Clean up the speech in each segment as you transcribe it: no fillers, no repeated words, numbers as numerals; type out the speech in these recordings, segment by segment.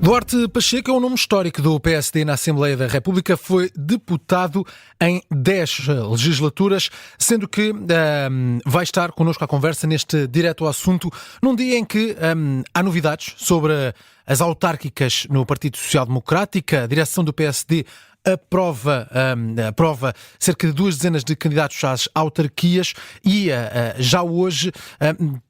Duarte Pacheco é um nome histórico do PSD na Assembleia da República. Foi deputado em 10 legislaturas, sendo que vai estar connosco à conversa neste Direto ao Assunto, num dia em que há novidades sobre as autárquicas no Partido Social Democrático. A direção do PSD aprova cerca de 2 dezenas de candidatos às autarquias e já hoje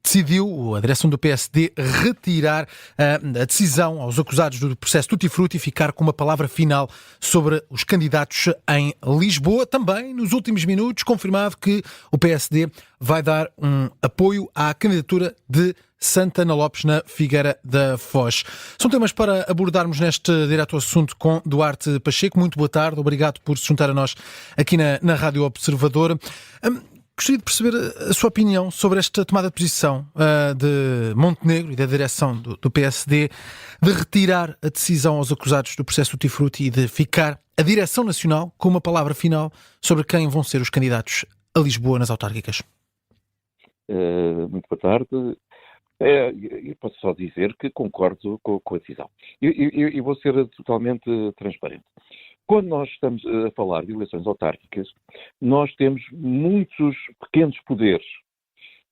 decidiu a direção do PSD retirar a decisão aos acusados do processo Tutti Frutti e ficar com uma palavra final sobre os candidatos em Lisboa. Também, nos últimos minutos, confirmado que o PSD vai dar um apoio à candidatura de Santana Lopes na Figueira da Foz. São temas para abordarmos neste Direto ao Assunto com Duarte Pacheco. Muito boa tarde, obrigado por se juntar a nós aqui na Rádio Observador. Gostaria de perceber a sua opinião sobre esta tomada de posição de Montenegro e da direção do PSD de retirar a decisão aos acusados do processo Tutti Frutti e de ficar a direção nacional com uma palavra final sobre quem vão ser os candidatos a Lisboa nas autárquicas. Muito boa tarde. Eu posso só dizer que concordo com a decisão. E vou ser totalmente transparente. Quando nós estamos a falar de eleições autárquicas, nós temos muitos pequenos poderes.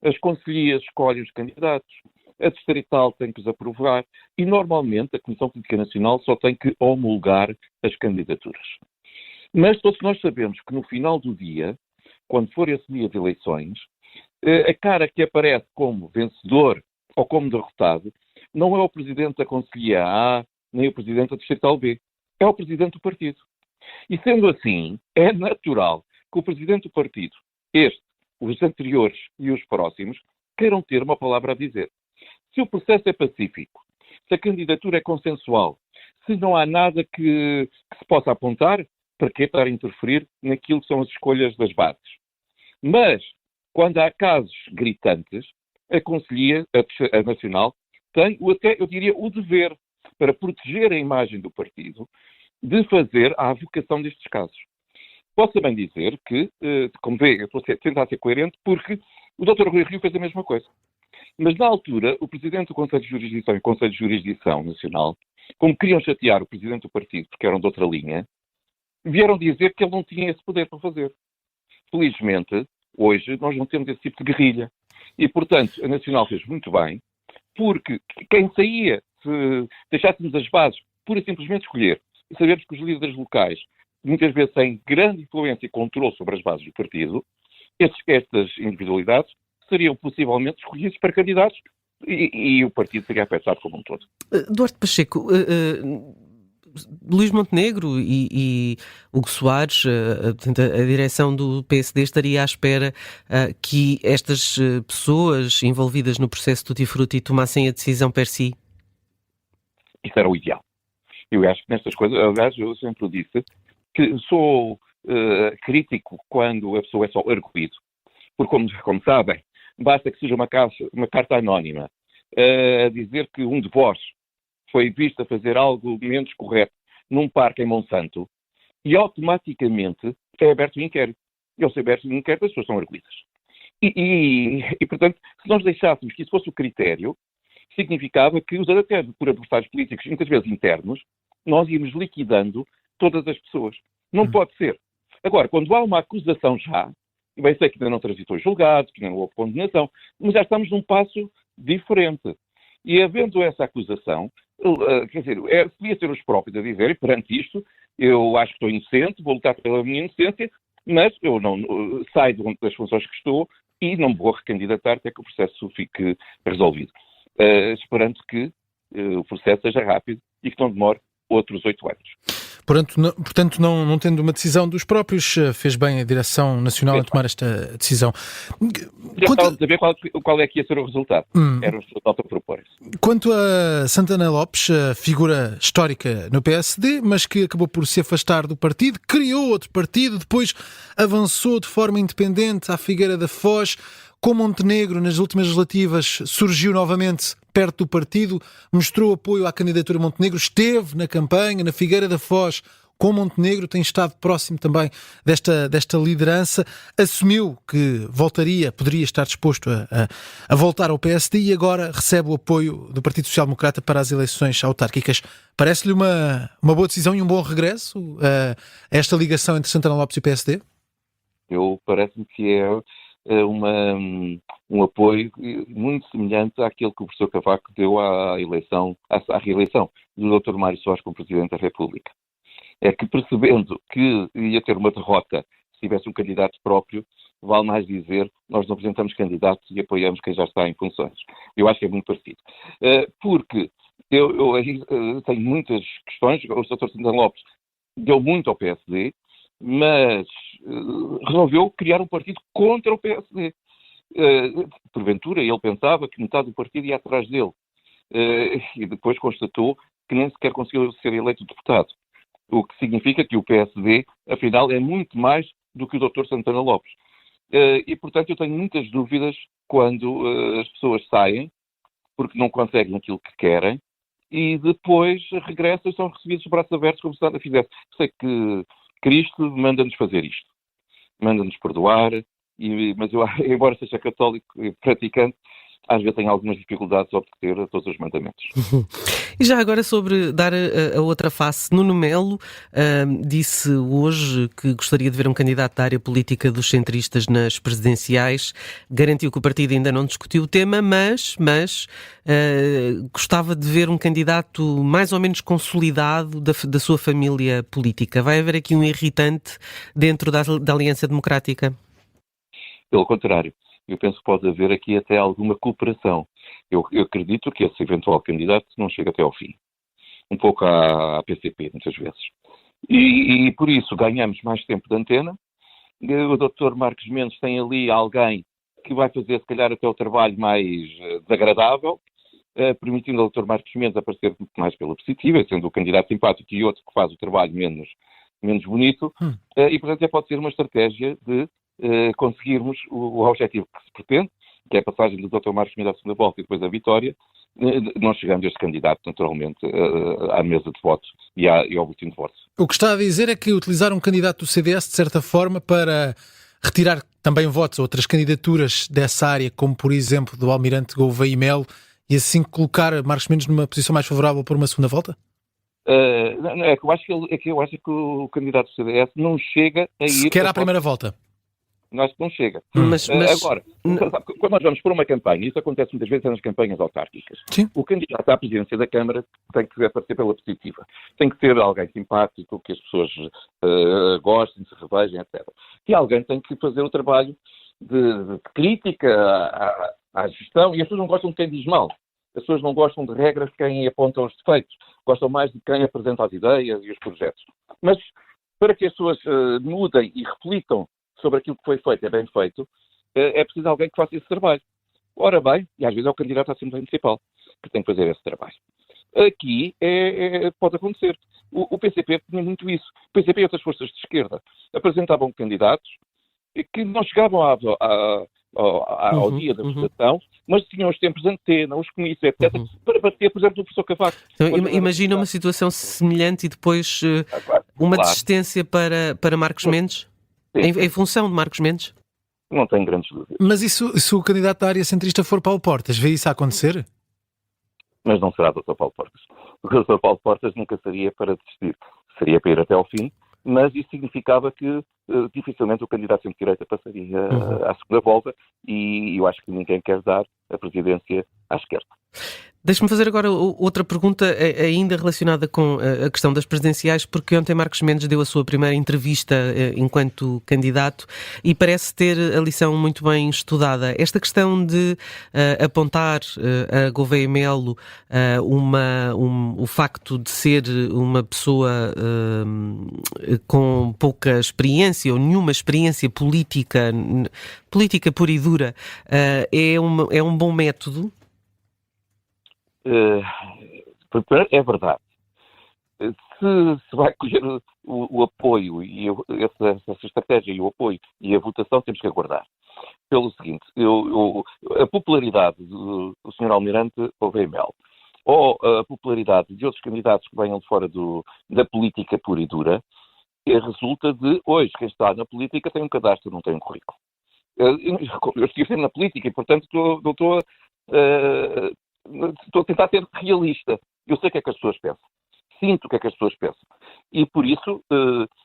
As concelhias escolhem os candidatos, a distrital tem que os aprovar e, normalmente, a Comissão Política Nacional só tem que homologar as candidaturas. Mas todos nós sabemos que no final do dia, quando for esse dia de eleições, a cara que aparece como vencedor ou como derrotado não é o presidente da Conselhia A, nem o presidente da Distrital B. É o presidente do partido. E sendo assim, é natural que o presidente do partido, os anteriores e os próximos, queiram ter uma palavra a dizer. Se o processo é pacífico, se a candidatura é consensual, se não há nada que se possa apontar, para que estar a interferir naquilo que são as escolhas das bases? Mas, quando há casos gritantes, a Conselhia a Nacional tem, eu diria, o dever para proteger a imagem do partido de fazer a avocação destes casos. Posso também dizer que, como vê, eu estou a tentar ser coerente porque o Dr. Rui Rio fez a mesma coisa. Mas, na altura, o Presidente do Conselho de Jurisdição e o Conselho de Jurisdição Nacional, como queriam chatear o Presidente do Partido, porque eram de outra linha, vieram dizer que ele não tinha esse poder para fazer. Felizmente, hoje, nós não temos esse tipo de guerrilha. E, portanto, a Nacional fez muito bem, porque quem saía, se deixássemos as bases, pura e simplesmente escolher, e sabemos que os líderes locais, muitas vezes têm grande influência e controle sobre as bases do partido, estas individualidades seriam possivelmente escolhidas para candidatos e o partido seria afetado como um todo. Duarte Pacheco, Luís Montenegro e Hugo Soares, a direção do PSD estaria à espera que estas pessoas envolvidas no processo Tutti Frutti tomassem a decisão per si? Isso era o ideal. Eu acho que nestas coisas, aliás, eu sempre disse que sou crítico quando a pessoa é só arguído. Porque, como sabem, basta que seja uma carta anónima a dizer que um de vós foi visto a fazer algo menos correto num parque em Monsanto e automaticamente é aberto um inquérito. E ao ser aberto um inquérito, as pessoas são arguidas. E, portanto, se nós deixássemos que isso fosse o critério, significava que, usando até por adversários políticos, muitas vezes internos, nós íamos liquidando todas as pessoas. Não pode ser. Agora, quando há uma acusação já, bem sei que ainda não transitou julgado, que ainda não houve condenação, mas já estamos num passo diferente. E havendo essa acusação, quer dizer, devia ser os próprios a dizer, e perante isto, eu acho que estou inocente, vou lutar pela minha inocência, mas eu não saio das funções que estou e não me vou recandidatar até que o processo fique resolvido. Esperando que o processo seja rápido e que não demore outros 8 anos. Portanto, não tendo uma decisão dos próprios, fez bem a Direção Nacional em tomar esta decisão. Já estava a saber qual é que ia ser o resultado. Era o resultado a propor-se. Quanto a Santana Lopes, figura histórica no PSD, mas que acabou por se afastar do partido, criou outro partido, depois avançou de forma independente à Figueira da Foz. Com Montenegro, nas últimas legislativas, surgiu novamente perto do partido, mostrou apoio à candidatura Montenegro, esteve na campanha, na Figueira da Foz, com Montenegro, tem estado próximo também desta liderança, assumiu que poderia estar disposto a voltar ao PSD e agora recebe o apoio do Partido Social Democrata para as eleições autárquicas. Parece-lhe uma boa decisão e um bom regresso a esta ligação entre Santana Lopes e PSD? Parece-me que é um apoio muito semelhante àquele que o professor Cavaco deu à reeleição do Dr. Mário Soares como Presidente da República. É que, percebendo que ia ter uma derrota se tivesse um candidato próprio, vale mais dizer, nós não apresentamos candidatos e apoiamos quem já está em funções. Eu acho que é muito parecido. Porque eu tenho muitas questões. O Dr. Santana Lopes deu muito ao PSD, mas resolveu criar um partido contra o PSD. Porventura, ele pensava que metade do partido ia atrás dele. E depois constatou que nem sequer conseguiu ser eleito deputado. O que significa que o PSD, afinal, é muito mais do que o Dr. Santana Lopes. E, portanto, eu tenho muitas dúvidas quando as pessoas saem, porque não conseguem aquilo que querem, e depois regressam e são recebidos de braços abertos como se nada fizesse. Sei que Cristo manda-nos fazer isto. Manda-nos perdoar, mas eu, embora seja católico e praticante, às vezes tenho algumas dificuldades a obedecer a todos os mandamentos. E já agora sobre dar a outra face, Nuno Melo disse hoje que gostaria de ver um candidato da área política dos centristas nas presidenciais, garantiu que o partido ainda não discutiu o tema, mas gostava de ver um candidato mais ou menos consolidado da sua família política. Vai haver aqui um irritante dentro da Aliança Democrática? Pelo contrário. Eu penso que pode haver aqui até alguma cooperação. Eu acredito que esse eventual candidato não chega até ao fim. Um pouco à PCP, muitas vezes. E por isso ganhamos mais tempo de antena. O Dr. Marcos Mendes tem ali alguém que vai fazer, se calhar, até o trabalho mais desagradável, permitindo ao Dr. Marcos Mendes aparecer muito mais pela positiva, sendo o candidato simpático e outro que faz o trabalho menos bonito. E, portanto, pode ser uma estratégia de conseguirmos o objetivo que se pretende, que é a passagem do Dr. Marcos Mendes à segunda volta e depois a vitória. Nós chegamos a este candidato, naturalmente, à mesa de votos e ao boletim de votos. O que está a dizer é que utilizar um candidato do CDS, de certa forma, para retirar também votos a outras candidaturas dessa área, como, por exemplo, do Almirante Gouveia e Melo, e assim colocar Marcos Mendes numa posição mais favorável para uma segunda volta? Eu acho que o candidato do CDS não chega a ir... Sequer à primeira volta. Acho que não chega. Mas... Agora, quando nós vamos por uma campanha, isso acontece muitas vezes nas campanhas autárquicas. Sim. O candidato à presidência da Câmara tem que aparecer pela positiva. Tem que ser alguém simpático, que as pessoas gostem, se revejam, etc. E alguém tem que fazer o trabalho de crítica à gestão, e as pessoas não gostam de quem diz mal. As pessoas não gostam de regras de quem aponta os defeitos. Gostam mais de quem apresenta as ideias e os projetos. Mas, para que as pessoas mudem e reflitam sobre aquilo que foi feito, é bem feito, é preciso alguém que faça esse trabalho. Ora bem, e às vezes é o candidato à Assembleia Municipal que tem que fazer esse trabalho. Aqui pode acontecer. O PCP tinha muito isso. O PCP e outras forças de esquerda apresentavam candidatos que não chegavam ao dia da votação, mas tinham os tempos de antena, os comícios, etc., para bater, por exemplo, o professor Cavaco. Então, imagina uma situação semelhante e depois uma desistência para Marcos Mendes? Em função de Marcos Mendes? Não tenho grandes dúvidas. Mas e se o candidato da área centrista for Paulo Portas? Vê isso a acontecer? Mas não será Dr. Paulo Portas. O Dr. Paulo Portas nunca seria para desistir. Seria para ir até ao fim, mas isso significava que dificilmente o candidato centro-direita passaria à segunda volta e eu acho que ninguém quer dar a presidência à esquerda. Deixe-me fazer agora outra pergunta ainda relacionada com a questão das presidenciais, porque ontem Marcos Mendes deu a sua primeira entrevista enquanto candidato e parece ter a lição muito bem estudada. Esta questão de apontar a Gouveia e Melo o facto de ser uma pessoa com pouca experiência ou nenhuma experiência política pura e dura, é um bom método? É verdade. Se vai colher o apoio e essa estratégia e o apoio e a votação, temos que aguardar. Pelo seguinte, a popularidade do Sr. Almirante Gouveia e Melo ou a popularidade de outros candidatos que venham de fora da política pura e dura resulta de, hoje, quem está na política tem um cadastro, não tem um currículo. Eu estive na política e, portanto, estou a tentar ser realista. Eu sei o que é que as pessoas pensam. Sinto o que é que as pessoas pensam. E, por isso,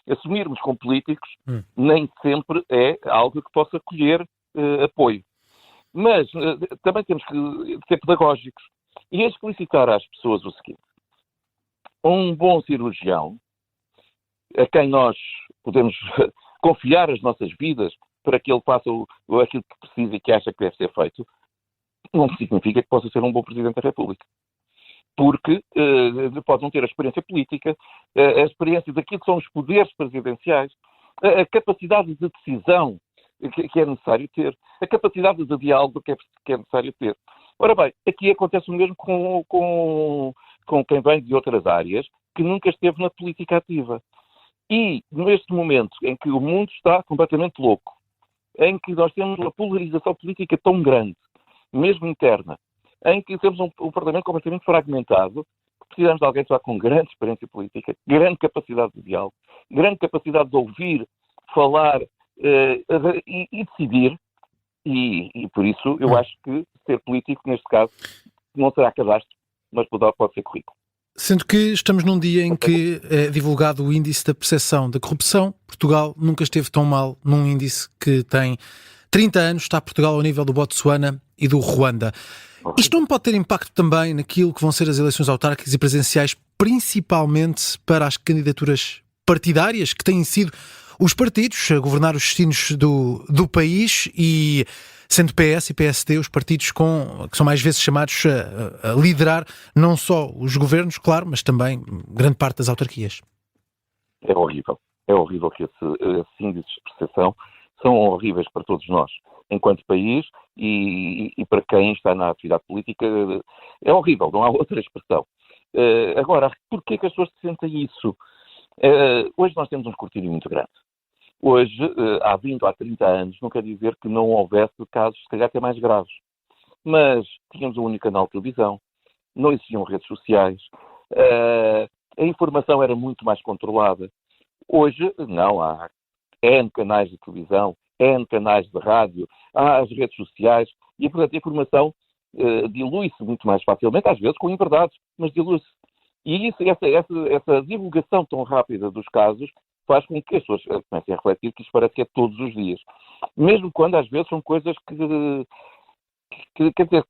assumirmos como políticos nem sempre é algo que possa colher apoio. Mas também temos que ser pedagógicos e explicitar às pessoas o seguinte. Um bom cirurgião, a quem nós podemos confiar as nossas vidas para que ele faça aquilo que precisa e que acha que deve ser feito, não significa que possa ser um bom Presidente da República. Porque pode não ter a experiência política, a experiência daquilo que são os poderes presidenciais, a capacidade de decisão que é necessário ter, a capacidade de diálogo que é necessário ter. Ora bem, aqui acontece o mesmo com quem vem de outras áreas, que nunca esteve na política ativa. E, neste momento em que o mundo está completamente louco, em que nós temos uma polarização política tão grande, mesmo interna, em que temos um Parlamento completamente fragmentado, precisamos de alguém que vá com grande experiência política, grande capacidade de diálogo, grande capacidade de ouvir, falar e decidir. E por isso eu acho que ser político, neste caso, não será cadastro, mas pode ser currículo. Sendo que estamos num dia em que é divulgado o índice da percepção da corrupção, Portugal nunca esteve tão mal num índice que tem 30 anos, está Portugal ao nível do Botsuana e do Ruanda. Isto não pode ter impacto também naquilo que vão ser as eleições autárquicas e presidenciais, principalmente para as candidaturas partidárias, que têm sido os partidos a governar os destinos do país e, sendo PS e PSD, os partidos que são mais vezes chamados a liderar não só os governos, claro, mas também grande parte das autarquias. É horrível. É horrível que esses índices de percepção são horríveis para todos nós, enquanto país e para quem está na atividade política. É horrível, não há outra expressão. Agora, porquê que as pessoas sentem isso? Hoje nós temos um escrutínio muito grande. Hoje, há 20 ou há 30 anos, não quer dizer que não houvesse casos, se calhar, até mais graves. Mas tínhamos um único canal de televisão, não existiam redes sociais, a informação era muito mais controlada. Hoje, não, há N canais de televisão, N canais de rádio, há as redes sociais, e, portanto, a informação dilui-se muito mais facilmente, às vezes com inverdades, mas dilui-se. E essa divulgação tão rápida dos casos faz com que as pessoas comecem a refletir que isto parece que é todos os dias. Mesmo quando às vezes são coisas quer dizer,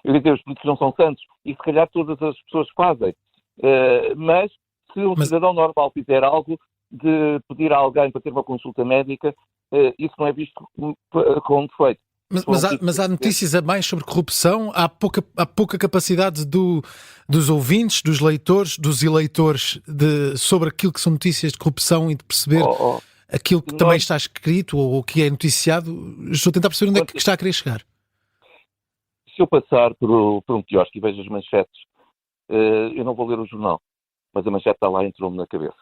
os políticos não são santos e se calhar todas as pessoas fazem. Mas se um cidadão normal fizer algo de pedir a alguém para ter uma consulta médica, isso não é visto com defeito. Mas há notícias a mais sobre corrupção? Há pouca capacidade dos ouvintes, dos leitores, dos eleitores sobre aquilo que são notícias de corrupção e de perceber aquilo que também está escrito ou que é noticiado? Estou a tentar perceber onde é que está a querer chegar. Se eu passar por um quiosque e vejo as manchetes, eu não vou ler o jornal, mas a manchete está lá e entrou-me na cabeça.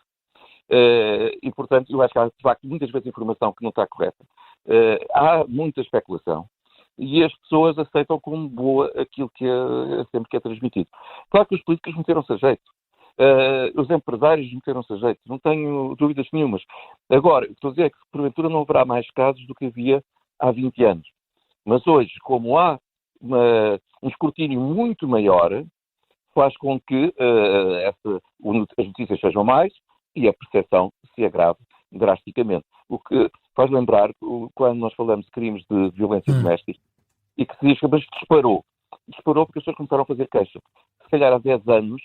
E, portanto, eu acho que há, de facto, muitas vezes informação que não está correta. Há muita especulação e as pessoas aceitam como boa aquilo que sempre que é transmitido. Claro que os políticos meteram-se a jeito. Os empresários meteram-se a jeito. Não tenho dúvidas nenhumas. Agora, o que estou a dizer é que, porventura, não haverá mais casos do que havia há 20 anos. Mas hoje, como há um escrutínio muito maior, faz com que as notícias sejam mais e a percepção se agrave drasticamente. O que faz lembrar, quando nós falamos de crimes de violência doméstica, e que se diz que disparou porque as pessoas começaram a fazer queixa. Se calhar há 10 anos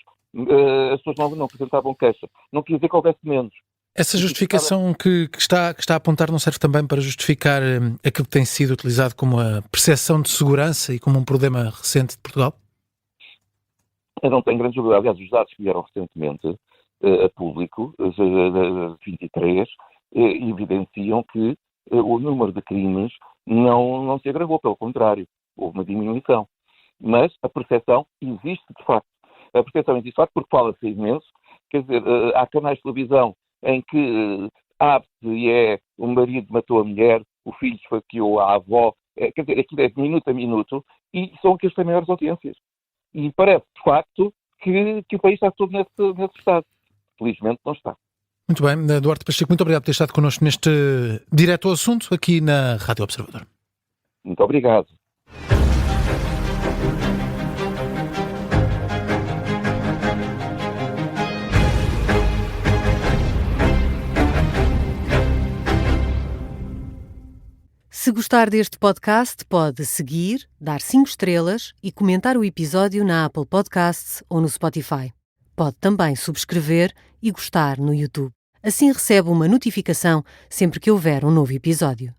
as pessoas não apresentavam queixa. Não quer dizer que houvesse menos. Essa justificação que está a apontar não serve também para justificar aquilo que tem sido utilizado como a percepção de segurança e como um problema recente de Portugal? Eu não tenho grande dúvida. Aliás, os dados que vieram recentemente a público, 23, evidenciam que o número de crimes não se agravou, pelo contrário, houve uma diminuição. Mas a percepção existe de facto. A percepção existe de facto porque fala-se imenso, quer dizer, há canais de televisão em que abre-se e o marido matou a mulher, o filho esfaqueou a avó, quer dizer, aquilo é de minuto a minuto, e são aqueles que têm maiores audiências. E parece, de facto, que o país está todo nesse estado. Felizmente não está. Muito bem, Duarte Pacheco, muito obrigado por ter estado connosco neste Direto ao Assunto aqui na Rádio Observador. Muito obrigado. Se gostar deste podcast, pode seguir, dar 5 estrelas e comentar o episódio na Apple Podcasts ou no Spotify. Pode também subscrever e gostar no YouTube. Assim recebe uma notificação sempre que houver um novo episódio.